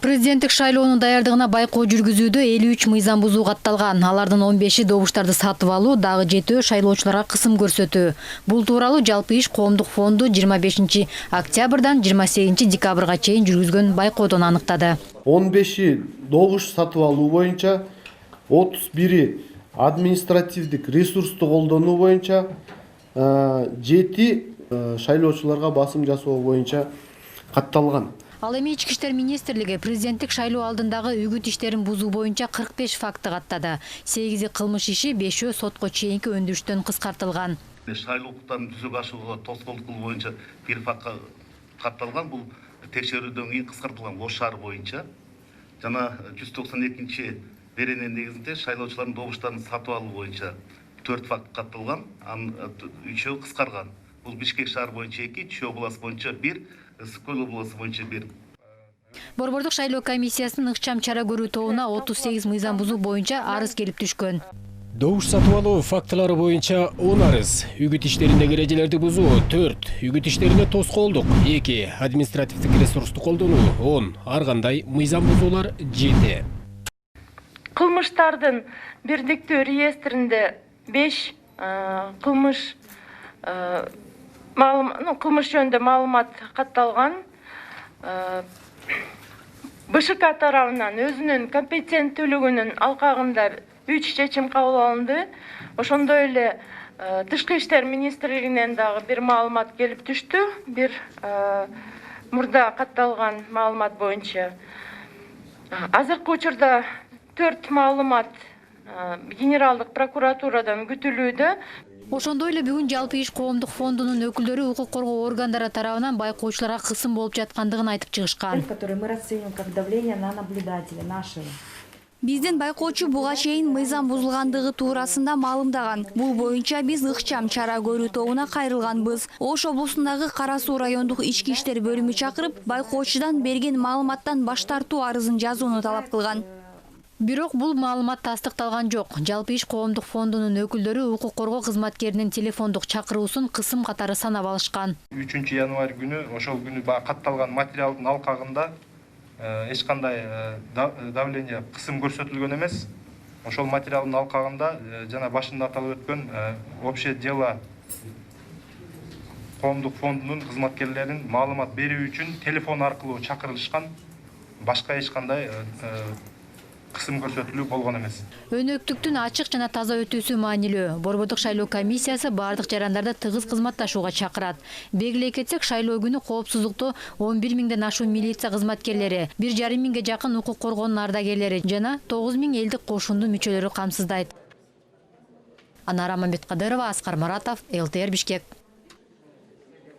Президенттик шайлоонун даярдыгына байкоо жүргүзүүдө 53 мыйзам бузуу катталган. Алардын 15-и добуштарды сатып алуу, дагы 7-өө шайлоочуларга кысым көрсөтүү. Бул тууралуу Жалпы иш коомдук фонду 25 октябрдан 28 декабрга чейин жүргүзгөн байкоодон аныктады. 15-и добуш сатып алуу боюнча, 31-и административдик ресурсту колдонуу боюнча, 7 шайлоочуларга басым жасоо боюнча катталган. Ал эми Ички иштер министрлиги президенттик шайлоо алдындагы үгүт иштерин бузуу боюнча 45 факты каттады. 8-и кылмыш иши, 5-өө сотко чейинки өндүрүштөн кыскартылган. Шайлоо укуктарын жүзөгө ашырууга тоскоолдук кылуу боюнча бир факка катталган. Бул текшерүүдөн кийин кыскартылган Ош шаары боюнча жана 192 берене негизинде шайлоочулардын добуштарын сатып алуу боюнча 4 факт катталган. Анын 3-өө кыскарган. Бул Бишкек шаар боюнча 2, Чүй областы боюнча 1, Ысык-Көл областы боюнча 1. Борбордук шайлоо комиссиясынын ыкчам чара көрүү тобуна 38 мыйзам бузуу боюнча арыз келип түшкөн. Добуш сатып алуу фактылары боюнча 10 арыз, үгүт иштериндеги эрежелерди бузуу 4, үгүт иштерине тоскоолдук 2, административдик ресурсту колдонуу 10, ар кандай мыйзам бузуулар 7. Кылмыштардын бирдиктүү реестринде 5 кылмыш жөнүндө маалымат катталган. БШК тарабынан өзүнүн компетенттүүлүгүнүн алкагында 3 чечим кабыл алынды. Ошондой эле Тышкы иштер министрлигинен дагы бир маалымат келип түштү. Бир мурда катталган маалымат боюнча. Азыркы учурда 4 маалымат Генералдык прокуратурадан күтүлүүдө. Ошондой эле бүгүн Жалпы иш коомдук фондунун өкүлдөрү укук коргоо органдары тарабынан байкоочуларга кысым болуп жаткандыгын айтып чыгышкан. Которые мы расцениваем как давление на наблюдателя нашего. Биздин байкоочу буга чейин мыйзам бузулгандыгы туурасында маалымдаган. Бул боюнча биз ыкчам чара көрүү тобуна кайрылганбыз. Ош облусундагы Кара Суу райондук ички иштер бөлүмү чакырып, байкоочудан берген маалыматтан баш тартуу арызын жазууну талап кылган. Бирок бул маалымат тастыкталган жок. Жалпы иш коомдук фондунун өкүлдөрү укук коргоо кызматкеринин телефондук чакыруусун кысым катары санап алышкан. 3 январь күнү ошол күнү катталган материалдын алкагында эч кандай давление кысым көрсөтүлгөн эмес. Ошол материалдын алкагында жана башында аталып өткөн общее дело коомдук фондунун кызматкерлерин маалымат берүү үчүн телефон аркылуу чакырылышкан. Башка эч кандай кысым көрсөтүлүү болгон эмес. Өнөктүктүн ачык жана таза өтүүсү маанилүү. Борбордук шайлоо комиссиясы бардык жарандарды тыгыз кызматташууга чакырат. Белгилей кетсек, шайлоо күнү коопсуздукту 11 миңден ашуун милиция кызматкерлери, 1,5 миңге жакын укук коргоонун ардагерлери жана 9 миң элдик кошундун мүчөлөрү камсыздайт. Анара Мамбеткадырова, Аскар Маратов, ЛТР Бишкек.